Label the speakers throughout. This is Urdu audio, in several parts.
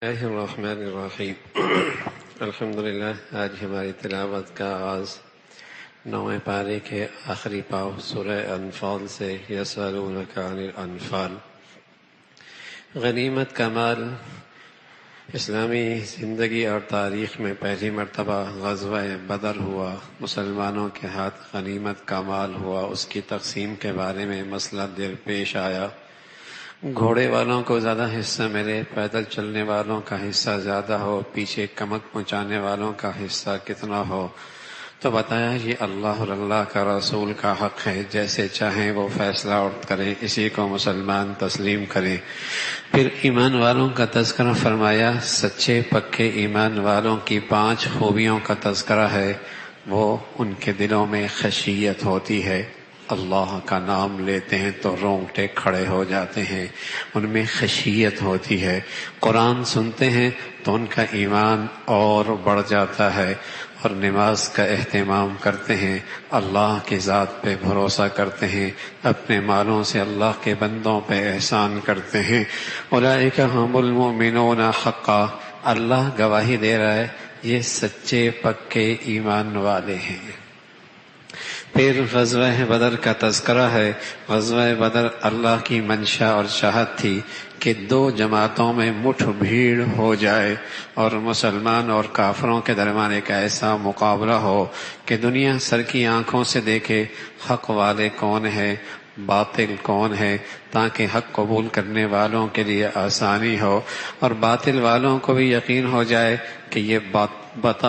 Speaker 1: اللہ الرحمن الرحیم الحمدللہ۔ آج ہماری تلاوت کا آغاز 9ویں پارے کے آخری پاو سورہ انفال سے یسألونک عن الانفال۔ غنیمت کا مال اسلامی زندگی اور تاریخ میں پہلی مرتبہ غزوہ بدر ہوا، مسلمانوں کے ہاتھ غنیمت کا مال ہوا، اس کی تقسیم کے بارے میں مسئلہ درپیش آیا۔ گھوڑے والوں کو زیادہ حصہ ملے، پیدل چلنے والوں کا حصہ زیادہ ہو، پیچھے کمک پہنچانے والوں کا حصہ کتنا ہو، تو بتایا یہ اللہ اور اللہ کا رسول کا حق ہے، جیسے چاہیں وہ فیصلہ کریں، اسی کو مسلمان تسلیم کریں۔ پھر ایمان والوں کا تذکرہ فرمایا، سچے پکے ایمان والوں کی 5 خوبیوں کا تذکرہ ہے۔ وہ ان کے دلوں میں خشیت ہوتی ہے، اللہ کا نام لیتے ہیں تو رونگٹے کھڑے ہو جاتے ہیں، ان میں خشیت ہوتی ہے۔ قرآن سنتے ہیں تو ان کا ایمان اور بڑھ جاتا ہے، اور نماز کا اہتمام کرتے ہیں، اللہ کی ذات پہ بھروسہ کرتے ہیں، اپنے مالوں سے اللہ کے بندوں پہ احسان کرتے ہیں۔ اولئک ھم المؤمنون حقا، اللہ گواہی دے رہا ہے یہ سچے پکے ایمان والے ہیں۔ پھر غزوہ بدر کا تذکرہ ہے۔ غزوہ بدر اللہ کی منشا اور چاہت تھی کہ 2 جماعتوں میں مٹھ بھیڑ ہو جائے اور مسلمان اور کافروں کے درمیان ایک ایسا مقابلہ ہو کہ دنیا سر کی آنکھوں سے دیکھے حق والے کون ہیں، باطل کون ہے، تاکہ حق قبول کرنے والوں کے لیے آسانی ہو اور باطل والوں کو بھی یقین ہو جائے کہ یہ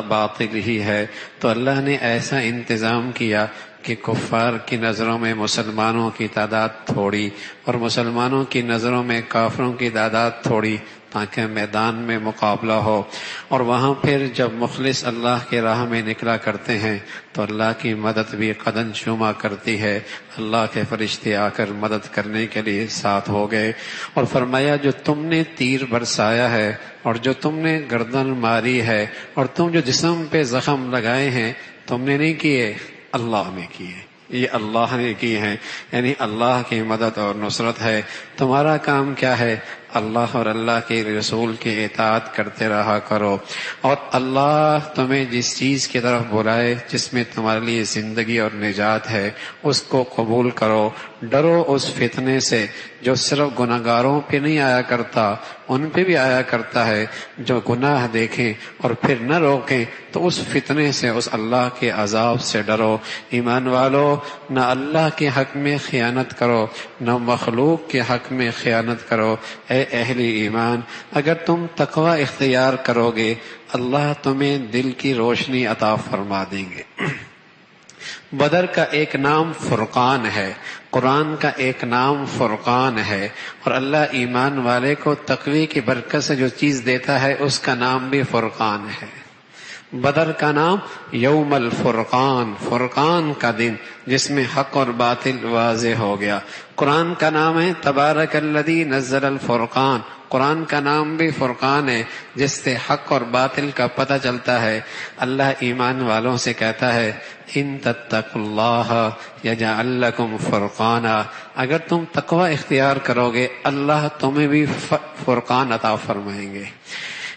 Speaker 1: باطل ہی ہے۔ تو اللہ نے ایسا انتظام کیا کہ کفار کی نظروں میں مسلمانوں کی تعداد تھوڑی اور مسلمانوں کی نظروں میں کافروں کی تعداد تھوڑی، تاکہ میدان میں مقابلہ ہو۔ اور وہاں پھر جب مخلص اللہ کے راہ میں نکلا کرتے ہیں تو اللہ کی مدد بھی قدم چوما کرتی ہے، اللہ کے فرشتے آ کر مدد کرنے کے لیے ساتھ ہو گئے، اور فرمایا جو تم نے تیر برسایا ہے اور جو تم نے گردن ماری ہے اور تم جو جسم پہ زخم لگائے ہیں تم نے نہیں کیے، اللہ نے کیے، یہ اللہ نے کی ہیں، یعنی اللہ کی مدد اور نصرت ہے۔ تمہارا کام کیا ہے؟ اللہ اور اللہ کے رسول کی اطاعت کرتے رہا کرو، اور اللہ تمہیں جس چیز کی طرف بلائے جس میں تمہارے لیے زندگی اور نجات ہے اس کو قبول کرو۔ ڈرو اس فتنے سے جو صرف گناہگاروں پہ نہیں آیا کرتا، ان پہ بھی آیا کرتا ہے۔ جو گناہ دیکھیں اور پھر نہ روکیں تو اس فتنے سے، اس اللہ کے عذاب سے ڈرو۔ ایمان والو، نہ اللہ کے حق میں خیانت کرو، نہ مخلوق کے حق میں خیانت کرو۔ اے اہل ایمان، اگر تم تقوی اختیار کرو گے اللہ تمہیں دل کی روشنی عطا فرما دیں گے۔ بدر کا ایک نام فرقان ہے، قرآن کا ایک نام فرقان ہے، اور اللہ ایمان والے کو تقوی کی برکت سے جو چیز دیتا ہے اس کا نام بھی فرقان ہے۔ بدر کا نام یوم الفرقان، فرقان کا دن جس میں حق اور باطل واضح ہو گیا۔ قرآن کا نام ہے تبارک الذی نزل الفرقان، قرآن کا نام بھی فرقان ہے جس سے حق اور باطل کا پتہ چلتا ہے۔ اللہ ایمان والوں سے کہتا ہے ان تتقوا اللہ یجعل لکم فرقانا، اگر تم تقوی اختیار کرو گے اللہ تمہیں بھی فرقان عطا فرمائیں گے۔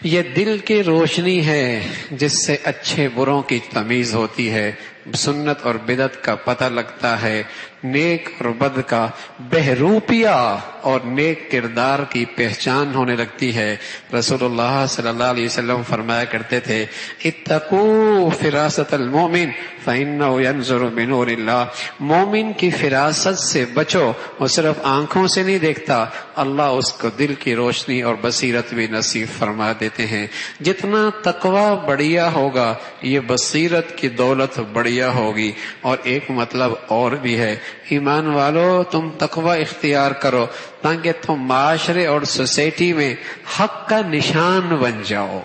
Speaker 1: یہ دل کی روشنی ہے جس سے اچھے بروں کی تمیز ہوتی ہے، سنت اور بدعت کا پتہ لگتا ہے، نیک اور بد کا بہروپیہ اور نیک کردار کی پہچان ہونے لگتی ہے۔ رسول اللہ صلی اللہ علیہ وسلم فرمایا کرتے تھے اتقوا فراست المؤمن فإنه ينظر بنور اللہ، مومن کی فراست سے بچو، وہ صرف آنکھوں سے نہیں دیکھتا، اللہ اس کو دل کی روشنی اور بصیرت بھی نصیب فرما دیتے ہیں۔ جتنا تقوی بڑھیا ہوگا یہ بصیرت کی دولت بڑھیا ہوگی۔ اور ایک مطلب اور بھی ہے، ایمان والو تم تقوی اختیار کرو تاکہ تم معاشرے اور سوسائٹی میں حق کا نشان بن جاؤ۔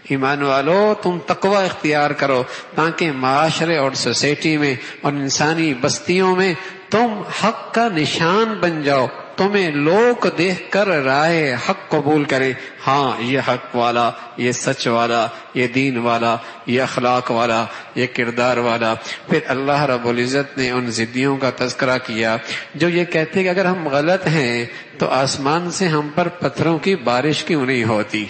Speaker 1: ایمان والو تم تقوی اختیار کرو تاکہ معاشرے اور سوسائٹی میں اور انسانی بستیوں میں تم حق کا نشان بن جاؤ، تمہیں لوگ دیکھ کر رائے حق قبول کریں، ہاں یہ حق والا، یہ سچ والا، یہ دین والا، یہ اخلاق والا، یہ کردار والا۔ پھر اللہ رب العزت نے ان ضدیوں کا تذکرہ کیا جو یہ کہتے کہ اگر ہم غلط ہیں تو آسمان سے ہم پر پتھروں کی بارش کیوں نہیں ہوتی۔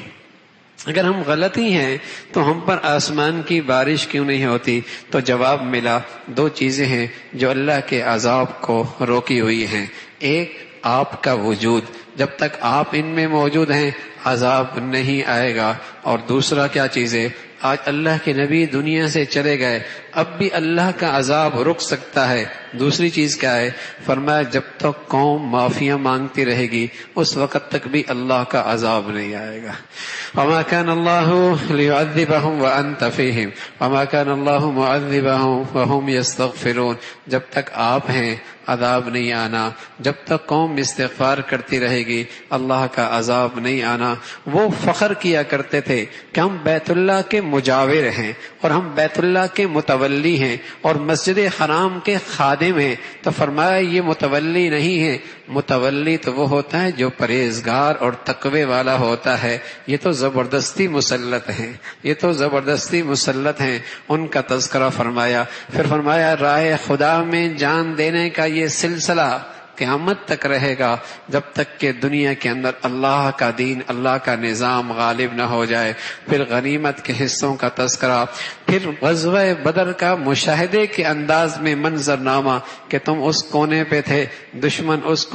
Speaker 1: اگر ہم غلط ہی ہیں تو ہم پر آسمان کی بارش کیوں نہیں ہوتی؟ تو جواب ملا، دو چیزیں ہیں جو اللہ کے عذاب کو روکی ہوئی ہیں۔ ایک، آپ کا وجود، جب تک آپ ان میں موجود ہیں عذاب نہیں آئے گا۔ اور دوسرا کیا چیز ہے؟ آج اللہ کے نبی دنیا سے چلے گئے، اب بھی اللہ کا عذاب رک سکتا ہے۔ دوسری چیز کیا ہے؟ فرمایا جب تک قوم معافیاں مانگتی رہے گی اس وقت تک بھی اللہ کا عذاب نہیں آئے گا۔ وما كان الله ليعذبهم وانت فيهم وما كان الله معذبهم وهم يستغفرون۔ جب تک آپ ہیں عذاب نہیں آنا، جب تک قوم استغفار کرتی رہے گی اللہ کا عذاب نہیں آنا۔ وہ فخر کیا کرتے تھے کہ ہم بیت اللہ کے مجاور ہیں اور ہم بیت اللہ کے متولی ہیں اور مسجد حرام کے خادم ہیں۔ تو فرمایا یہ متولی نہیں ہے، متولی تو وہ ہوتا ہے جو پرہیزگار اور تقوی والا ہوتا ہے۔ یہ تو زبردستی مسلط ہیں، یہ تو زبردستی مسلط ہیں۔ ان کا تذکرہ فرمایا، پھر فرمایا راہ خدا میں جان دینے کا یہ سلسلہ قیامت تک رہے گا جب تک کہ دنیا کے اندر اللہ کا دین، اللہ کا نظام غالب نہ ہو جائے۔ پھر غنیمت کے حصوں کا تذکرہ، پھر غزوہ بدر کا مشاہدے کے انداز میں منظرنامہ کہ تم اس کونے پہ تھے، دشمن اس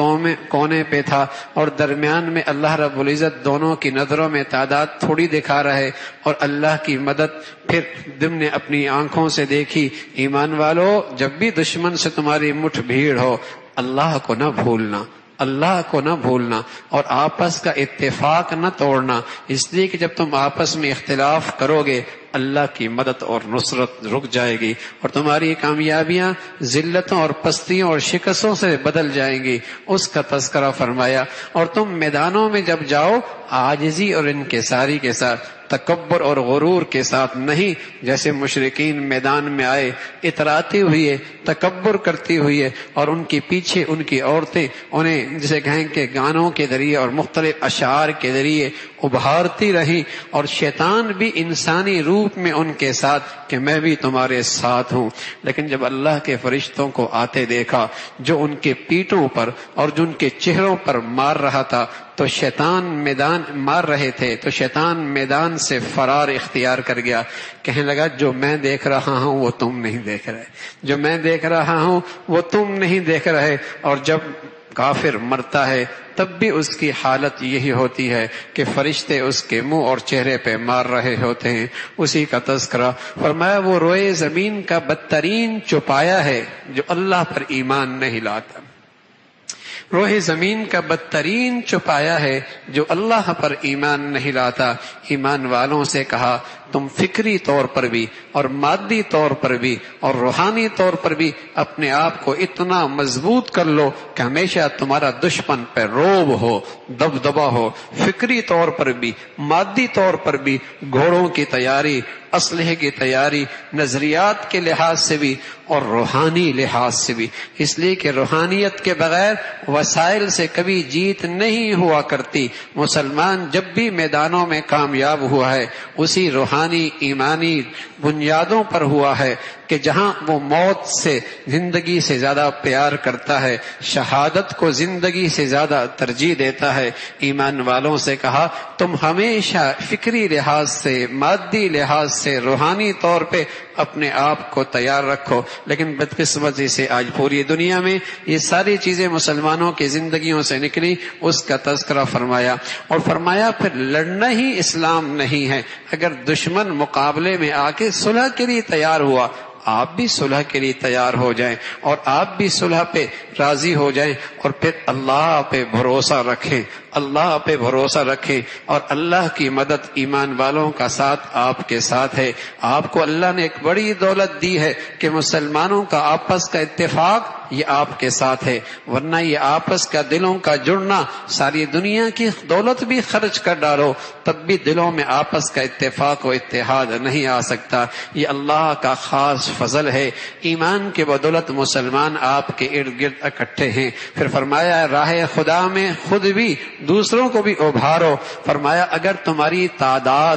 Speaker 1: کونے پہ تھا، اور درمیان میں اللہ رب العزت دونوں کی نظروں میں تعداد تھوڑی دکھا رہے اور اللہ کی مدد پھر تم نے اپنی آنکھوں سے دیکھی۔ ایمان والو، جب بھی دشمن سے تمہاری مٹھ بھیڑ ہو اللہ کو نہ بھولنا، اللہ کو نہ بھولنا، اور آپس کا اتفاق نہ توڑنا، اس لیے کہ جب تم آپس میں اختلاف کرو گے اللہ کی مدد اور نصرت رک جائے گی اور تمہاری کامیابیاں ذلتوں اور پستیوں اور شکستوں سے بدل جائیں گی۔ اس کا تذکرہ فرمایا، اور تم میدانوں میں جب جاؤ عاجزی اور انکساری کے ساتھ، تکبر اور غرور کے ساتھ نہیں، جیسے مشرکین میدان میں آئے اتراتے ہوئے، تکبر کرتی ہوئی اور ان کے پیچھے ان کی عورتیں انہیں جسے کہیں کہ گانوں کے ذریعے اور مختلف اشعار کے ذریعے ابھارتی رہی، اور شیطان بھی انسانی روپ میں ان کے ساتھ کہ میں بھی تمہارے ساتھ ہوں۔ لیکن جب اللہ کے فرشتوں کو آتے دیکھا جو ان کے پیٹوں پر اور جو ان کے چہروں پر مار رہا تھا تو شیطان میدان مار رہے تھے تو شیطان میدان سے فرار اختیار کر گیا، کہنے لگا جو میں دیکھ رہا ہوں وہ تم نہیں دیکھ رہے، جو میں دیکھ رہا ہوں وہ تم نہیں دیکھ رہے۔ اور جب کافر مرتا ہے تب بھی اس کی حالت یہی ہوتی ہے کہ فرشتے اس کے منہ اور چہرے پہ مار رہے ہوتے ہیں۔ اسی کا تذکرہ فرمایا، وہ روئے زمین کا بدترین چوپایا ہے جو اللہ پر ایمان نہیں لاتا، روح زمین کا بدترین چوپایا ہے جو اللہ پر ایمان نہیں لاتا۔ ایمان والوں سے کہا تم فکری طور پر بھی اور مادی طور پر بھی اور روحانی طور پر بھی اپنے آپ کو اتنا مضبوط کر لو کہ ہمیشہ تمہارا دشمن پہ روب ہو، دبدبا ہو، فکری طور پر بھی، مادی طور پر بھی، گھوڑوں کی تیاری، اسلحے کی تیاری، نظریات کے لحاظ سے بھی اور روحانی لحاظ سے بھی، اس لیے کہ روحانیت کے بغیر وسائل سے کبھی جیت نہیں ہوا کرتی۔ مسلمان جب بھی میدانوں میں کامیاب ہوا ہے اسی روحانی ایمانی بنیادوں پر ہوا ہے کہ جہاں وہ موت سے زندگی سے زیادہ پیار کرتا ہے، شہادت کو زندگی سے زیادہ ترجیح دیتا ہے۔ ایمان والوں سے کہا تم ہمیشہ فکری لحاظ سے، مادی لحاظ سے، روحانی طور پہ اپنے آپ کو تیار رکھو۔ لیکن بدقسمتی سے آج پوری دنیا میں یہ ساری چیزیں مسلمانوں کی زندگیوں سے نکلی۔ اس کا تذکرہ فرمایا اور فرمایا پھر لڑنا ہی اسلام نہیں ہے۔ اگر دشمن مقابلے میں آ کے صلح کے لیے تیار ہوا آپ بھی صلح کے لیے تیار ہو جائیں اور آپ بھی صلح پہ راضی ہو جائیں اور پھر اللہ پہ بھروسہ رکھیں، اللہ پہ بھروسہ رکھیں، اور اللہ کی مدد ایمان والوں کا ساتھ آپ کے ساتھ ہے۔ آپ کو اللہ نے ایک بڑی دولت دی ہے کہ مسلمانوں کا آپس کا اتفاق یہ آپ کے ساتھ ہے، ورنہ یہ آپس کا دلوں کا جڑنا، ساری دنیا کی دولت بھی خرچ کر ڈالو تب بھی دلوں میں آپس کا اتفاق و اتحاد نہیں آ سکتا۔ یہ اللہ کا خاص فضل ہے۔ ایمان کے بدولت مسلمان آپ کے ارد گرد اکٹھے ہیں۔ پھر فرمایا راہ خدا میں خود بھی دوسروں کو بھی ابھارو۔ فرمایا اگر تمہاری تعداد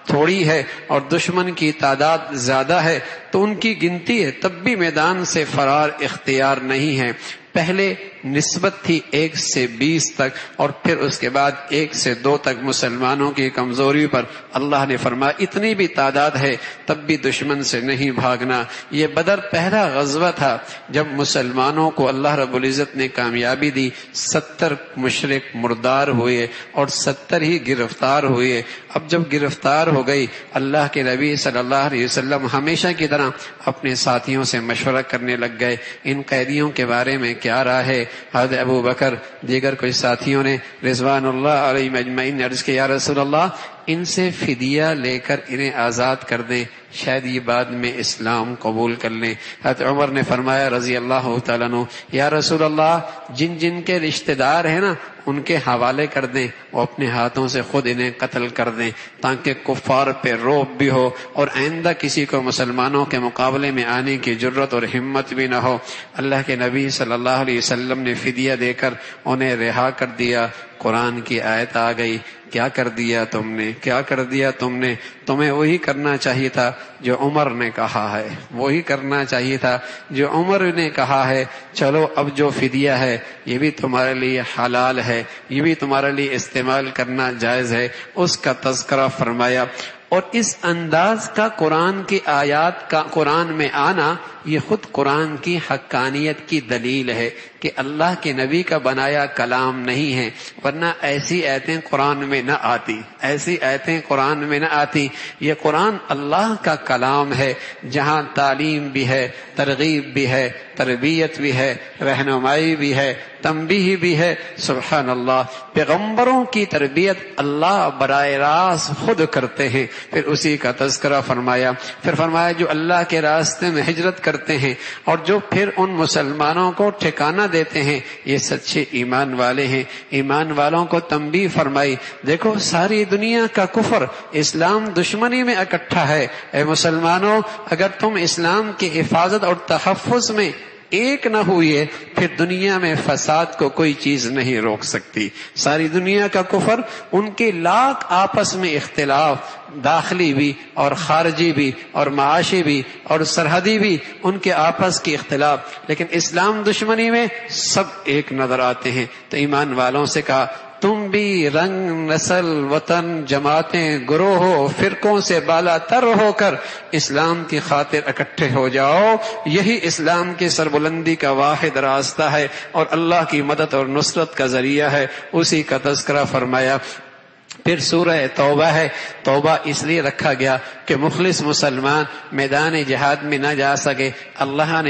Speaker 1: تھوڑی ہے اور دشمن کی تعداد زیادہ ہے تو ان کی گنتی ہے تب بھی میدان سے فرار اختیار نہیں ہے۔ پہلے نسبت تھی 1 سے 20 تک، اور پھر اس کے بعد 1 سے 2 تک مسلمانوں کی کمزوری پر اللہ نے فرمایا اتنی بھی تعداد ہے تب بھی دشمن سے نہیں بھاگنا۔ یہ بدر پہلا غزوہ تھا جب مسلمانوں کو اللہ رب العزت نے کامیابی دی، 70 مشرک مردار ہوئے اور 70 ہی گرفتار ہوئے۔ اب جب گرفتار ہو گئی، اللہ کے نبی صلی اللہ علیہ وسلم ہمیشہ کی طرح اپنے ساتھیوں سے مشورہ کرنے لگ گئے ان قیدیوں کے بارے میں کیا رائے ہے۔ حضرت ابو بکر دیگر کچھ ساتھیوں نے رضوان اللہ علیہم اجمعین نے عرض کیا یا رسول اللہ ان سے فدیہ لے کر انہیں آزاد کر دیں، شاید یہ بعد میں اسلام قبول کر لیں۔ حضرت عمر نے فرمایا رضی اللہ تعالیٰ عنہ یا رسول اللہ جن جن کے رشتہ دار ہیں نا ان کے حوالے کر دیں، وہ اپنے ہاتھوں سے خود انہیں قتل کر دیں تاکہ کفار پہ رعب بھی ہو اور آئندہ کسی کو مسلمانوں کے مقابلے میں آنے کی جرت اور ہمت بھی نہ ہو۔ اللہ کے نبی صلی اللہ علیہ وسلم نے فدیہ دے کر انہیں رہا کر دیا۔ قرآن کی آیت آ گئی کیا کر دیا تم نے، کیا کر دیا تم نے، تمہیں وہی کرنا چاہیے تھا جو عمر نے کہا ہے، وہی کرنا چاہیے تھا جو عمر نے کہا ہے۔ چلو اب جو فدیہ ہے یہ بھی تمہارے لیے حلال ہے، یہ بھی تمہارے لیے استعمال کرنا جائز ہے، اس کا تذکرہ فرمایا۔ اور اس انداز کا قرآن کی آیات کا قرآن میں آنا یہ خود قرآن کی حقانیت کی دلیل ہے کہ اللہ کے نبی کا بنایا کلام نہیں ہے، ورنہ ایسی آیتیں قرآن میں نہ آتی، ایسی آیتیں قرآن میں نہ آتی۔ یہ قرآن اللہ کا کلام ہے جہاں تعلیم بھی ہے، ترغیب بھی ہے، تربیت بھی ہے، رہنمائی بھی ہے، تنبیہ بھی ہے۔ سبحان اللہ، پیغمبروں کی تربیت اللہ براہ راست خود کرتے ہیں۔ پھر اسی کا تذکرہ فرمایا، پھر فرمایا جو اللہ کے راستے میں ہجرت کرتے ہیں اور جو پھر ان مسلمانوں کو ٹھکانہ دیتے ہیں یہ سچے ایمان والے ہیں۔ ایمان والوں کو تنبیہ فرمائی، دیکھو ساری دنیا کا کفر اسلام دشمنی میں اکٹھا ہے، اے مسلمانوں اگر تم اسلام کی حفاظت اور تحفظ میں ایک نہ ہوئے پھر دنیا میں فساد کو کوئی چیز نہیں روک سکتی۔ ساری دنیا کا کفر، ان کے لاکھ آپس میں اختلاف، داخلی بھی اور خارجی بھی اور معاشی بھی اور سرحدی بھی، ان کے آپس کی اختلاف، لیکن اسلام دشمنی میں سب ایک نظر آتے ہیں۔ تو ایمان والوں سے کہا تم بھی رنگ، نسل، وطن، جماعتیں، گروہوں، فرقوں سے بالا تر ہو کر اسلام کی خاطر اکٹھے ہو جاؤ، یہی اسلام کی سربلندی کا واحد راستہ ہے اور اللہ کی مدد اور نصرت کا ذریعہ ہے۔ اسی کا تذکرہ فرمایا۔ پھر سورہ توبہ ہے، توبہ اس لیے رکھا گیا کہ مخلص مسلمان میدان جہاد میں نہ جا سکے، اللہ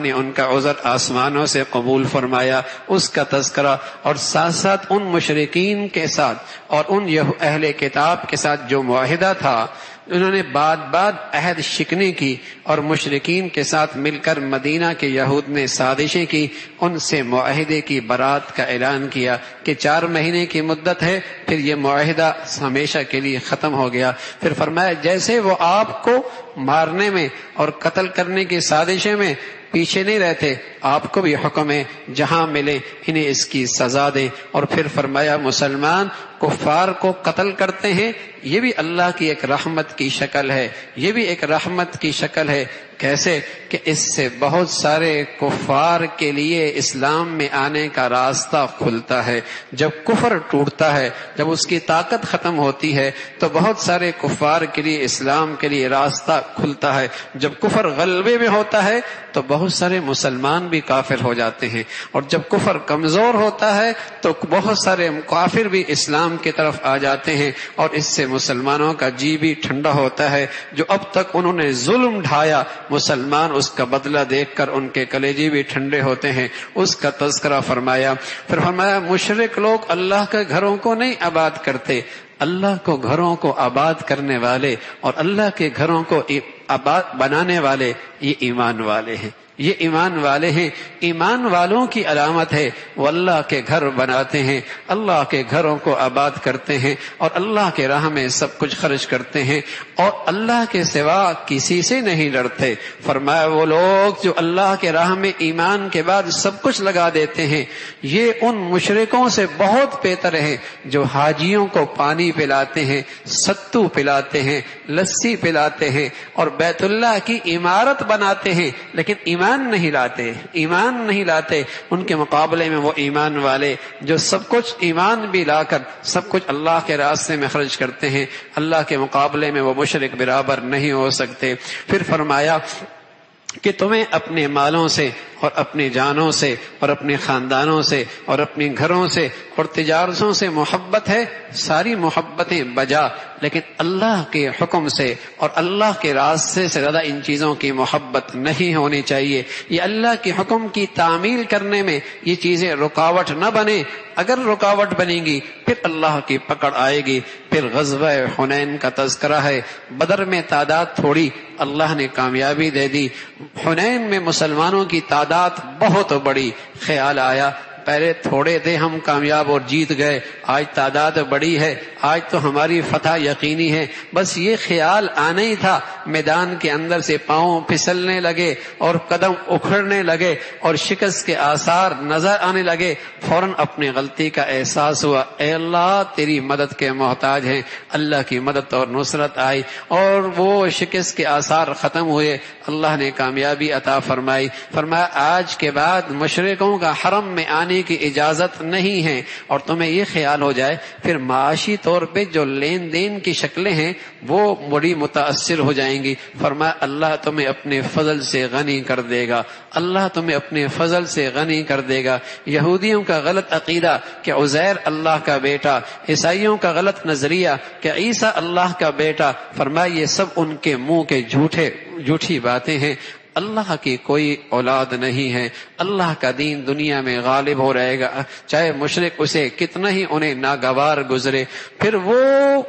Speaker 1: نے ان کا عذر آسمانوں سے قبول فرمایا، اس کا تذکرہ، اور ساتھ ساتھ ان مشرکین کے ساتھ اور ان اہل کتاب کے ساتھ جو معاہدہ تھا انہوں نے بعد عہد شکنی کی اور مشرکین کے ساتھ مل کر مدینہ کے یہود نے سازشیں کی، ان سے معاہدے کی برات کا اعلان کیا کہ 4 مہینے کی مدت ہے، پھر یہ معاہدہ ہمیشہ کے لیے ختم ہو گیا۔ پھر فرمایا جیسے وہ آپ کو مارنے میں اور قتل کرنے کی سازشیں میں پیچھے نہیں رہتے، آپ کو بھی حکم ہے جہاں ملے انہیں اس کی سزا دیں۔ اور پھر فرمایا مسلمان کفار کو قتل کرتے ہیں یہ بھی اللہ کی ایک رحمت کی شکل ہے، یہ بھی ایک رحمت کی شکل ہے۔ کیسے کہ اس سے بہت سارے کفار کے لیے اسلام میں آنے کا راستہ کھلتا ہے۔ جب کفر ٹوٹتا ہے، جب اس کی طاقت ختم ہوتی ہے تو بہت سارے کفار کے لیے اسلام کے لیے راستہ کھلتا ہے۔ جب کفر غلبے میں ہوتا ہے تو بہت سارے مسلمان بھی کافر ہو جاتے ہیں، اور جب کفر کمزور ہوتا ہے تو بہت سارے کافر بھی اسلام کی طرف آ جاتے ہیں، اور اس سے مسلمانوں کا جی بھی ٹھنڈا ہوتا ہے۔ جو اب تک انہوں نے ظلم ڈھایا مسلمان اس کا بدلہ دیکھ کر ان کے کلیجے بھی ٹھنڈے ہوتے ہیں، اس کا تذکرہ فرمایا۔ پھر فرمایا مشرک لوگ اللہ کے گھروں کو نہیں آباد کرتے، اللہ کو گھروں کو آباد کرنے والے اور اللہ کے گھروں کو آباد بنانے والے یہ ایمان والے ہیں، یہ ایمان والے ہیں۔ ایمان والوں کی علامت ہے وہ اللہ کے گھر بناتے ہیں، اللہ کے گھروں کو آباد کرتے ہیں اور اللہ کے راہ میں سب کچھ خرچ کرتے ہیں اور اللہ کے سوا کسی سے نہیں لڑتے۔ فرمایا وہ لوگ جو اللہ کے راہ میں ایمان کے بعد سب کچھ لگا دیتے ہیں یہ ان مشرکوں سے بہت بہتر ہیں جو حاجیوں کو پانی پلاتے ہیں، ستو پلاتے ہیں، لسی پلاتے ہیں اور بیت اللہ کی عمارت بناتے ہیں، لیکن ایمان ایمان نہیں لاتے، ان کے مقابلے میں وہ ایمان والے جو سب کچھ ایمان بھی لا کر سب کچھ اللہ کے راستے میں خرچ کرتے ہیں، اللہ کے مقابلے میں وہ مشرک برابر نہیں ہو سکتے۔ پھر فرمایا کہ تمہیں اپنے مالوں سے اور اپنی جانوں سے اور اپنے خاندانوں سے اور اپنے گھروں سے اور تجارتوں سے محبت ہے، ساری محبتیں بجا، لیکن اللہ کے حکم سے اور اللہ کے راستے سے زیادہ ان چیزوں کی محبت نہیں ہونی چاہیے۔ یہ اللہ کے حکم کی تعمیل کرنے میں یہ چیزیں رکاوٹ نہ بنے، اگر رکاوٹ بنے گی پھر اللہ کی پکڑ آئے گی۔ پھر غزوہ حنین کا تذکرہ ہے، بدر میں تعداد تھوڑی، اللہ نے کامیابی دے دی۔ حنین میں مسلمانوں کی تعداد بہت بڑی، خیال آیا پہلے تھوڑے تھے ہم کامیاب اور جیت گئے، آج تعداد بڑی ہے، آج تو ہماری فتح یقینی ہے۔ بس یہ خیال آنا ہی تھا، میدان کے اندر سے پاؤں پھسلنے لگے اور قدم اکھڑنے لگے اور شکست کے آثار نظر آنے لگے، فوراً اپنی غلطی کا احساس ہوا، اے اللہ تیری مدد کے محتاج ہیں۔ اللہ کی مدد اور نصرت آئی اور وہ شکست کے آثار ختم ہوئے، اللہ نے کامیابی عطا فرمائی۔ فرمایا آج کے بعد مشرکوں کا حرم میں آنے کی اجازت نہیں ہے، اور تمہیں یہ خیال ہو جائے پھر معاشی طور پہ جو لین دین کی شکلیں ہیں وہ بڑی متاثر ہو جائیں گی۔ فرمایا اللہ تمہیں اپنے فضل سے غنی کر دے گا، اللہ تمہیں اپنے فضل سے غنی کر دے گا۔ یہودیوں کا غلط عقیدہ کہ عزیر اللہ کا بیٹا، عیسائیوں کا غلط نظریہ کہ عیسیٰ اللہ کا بیٹا، فرمایا یہ سب ان کے منہ کے جھوٹی باتیں ہیں۔ اللہ کی کوئی اولاد نہیں ہے، اللہ کا دین دنیا میں غالب ہو رہے گا، چاہے مشرک اسے کتنا ہی انہیں ناگوار گزرے۔ پھر وہ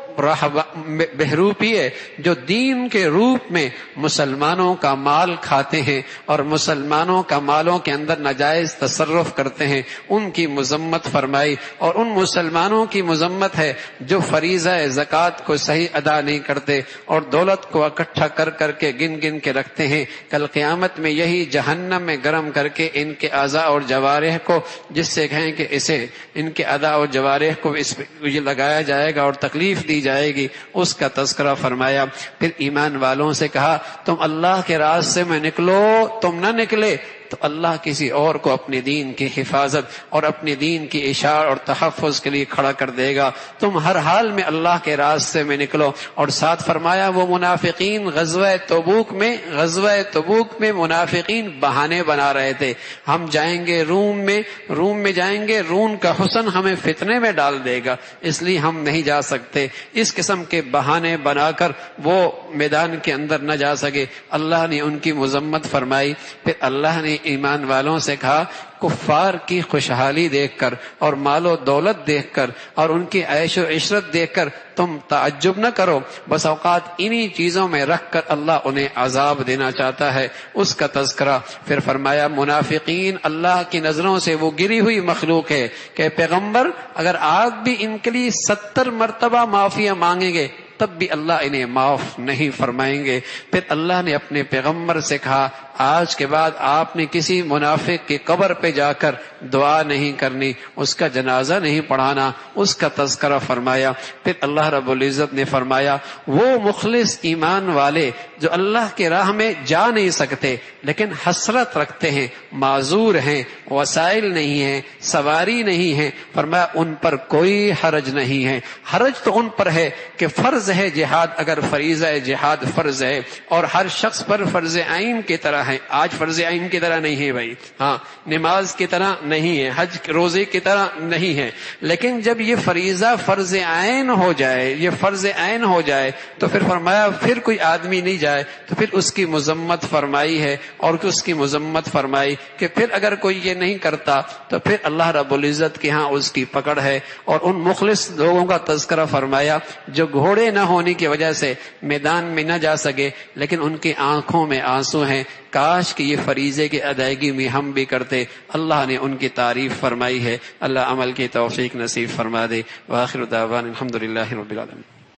Speaker 1: بہروپی ہے جو دین کے روپ میں مسلمانوں کا مال کھاتے ہیں اور مسلمانوں کا مالوں کے اندر ناجائز تصرف کرتے ہیں، ان کی مذمت فرمائی۔ اور ان مسلمانوں کی مذمت ہے جو فریضہ زکوٰۃ کو صحیح ادا نہیں کرتے اور دولت کو اکٹھا کر کر کے گن گن کے رکھتے ہیں، کل قیامت میں یہی جہنم میں گرم کر کے ان کے اعضاء اور جوارح کو، جس سے کہیں کہ اسے ان کے اعضاء اور جوارح کو اس پہ یہ لگایا جائے گا اور تکلیف دی جائے گی، اس کا تذکرہ فرمایا۔ پھر ایمان والوں سے کہا تم اللہ کے راستے میں نکلو، تم نہ نکلے تو اللہ کسی اور کو اپنے دین کی حفاظت اور اپنے دین کی اشاعت اور تحفظ کے لیے کھڑا کر دے گا، تم ہر حال میں اللہ کے راستے میں نکلو۔ اور ساتھ فرمایا وہ منافقین غزوہ تبوک میں منافقین بہانے بنا رہے تھے، ہم جائیں گے روم میں جائیں گے، روم کا حسن ہمیں فتنے میں ڈال دے گا اس لیے ہم نہیں جا سکتے، اس قسم کے بہانے بنا کر وہ میدان کے اندر نہ جا سکے، اللہ نے ان کی مذمت فرمائی۔ پھر اللہ نے ایمان والوں سے کہا کفار کی خوشحالی دیکھ کر اور مال و دولت دیکھ کر اور ان کی عیش و عشرت دیکھ کر تم تعجب نہ کرو، بس اوقات انہی چیزوں میں رکھ کر اللہ انہیں عذاب دینا چاہتا ہے، اس کا تذکرہ۔ پھر فرمایا منافقین اللہ کی نظروں سے وہ گری ہوئی مخلوق ہے کہ پیغمبر اگر آپ بھی ان کے لیے 70 مرتبہ معافیاں مانگیں گے تب بھی اللہ انہیں معاف نہیں فرمائیں گے۔ پھر اللہ نے اپنے پیغمبر سے کہا آج کے بعد آپ نے کسی منافق کی قبر پہ جا کر دعا نہیں کرنی، اس کا جنازہ نہیں پڑھانا، اس کا تذکرہ فرمایا۔ پھر اللہ رب العزت نے فرمایا وہ مخلص ایمان والے جو اللہ کے راہ میں جا نہیں سکتے لیکن حسرت رکھتے ہیں، معذور ہیں، وسائل نہیں ہیں، سواری نہیں ہے، فرمایا ان پر کوئی حرج نہیں ہے۔ حرج تو ان پر ہے کہ فرض ہے جہاد، اگر فریضہ جہاد فرض ہے اور ہر شخص پر فرض عین کی طرح ہے، آج فرض عین کی طرح نہیں ہے بھائی، ہاں نماز کی طرح نہیں ہے، حج روزے کی طرح نہیں ہے، لیکن جب یہ فریضہ فرض عین ہو جائے، یہ فرض عین ہو جائے تو پھر فرمایا پھر کوئی آدمی نہیں جائے تو پھر اس کی مذمت فرمائی ہے، اور اس کی مذمت فرمائی کہ پھر اگر کوئی یہ نہیں کرتا تو پھر اللہ رب العزت کے ہاں اس کی پکڑ ہے۔ اور ان مخلص لوگوں کا تذکرہ فرمایا جو گھوڑے نہ ہونے کی وجہ سے میدان میں نہ جا سکے لیکن ان کی آنکھوں میں آنسو ہیں، کاش کہ یہ فریضے کی ادائیگی میں ہم بھی کرتے۔ اللہ نے ان کی تعریف فرمائی ہے، اللہ عمل کی توفیق نصیب فرما دے۔ وآخر دعوانا الحمدللہ رب العالمین۔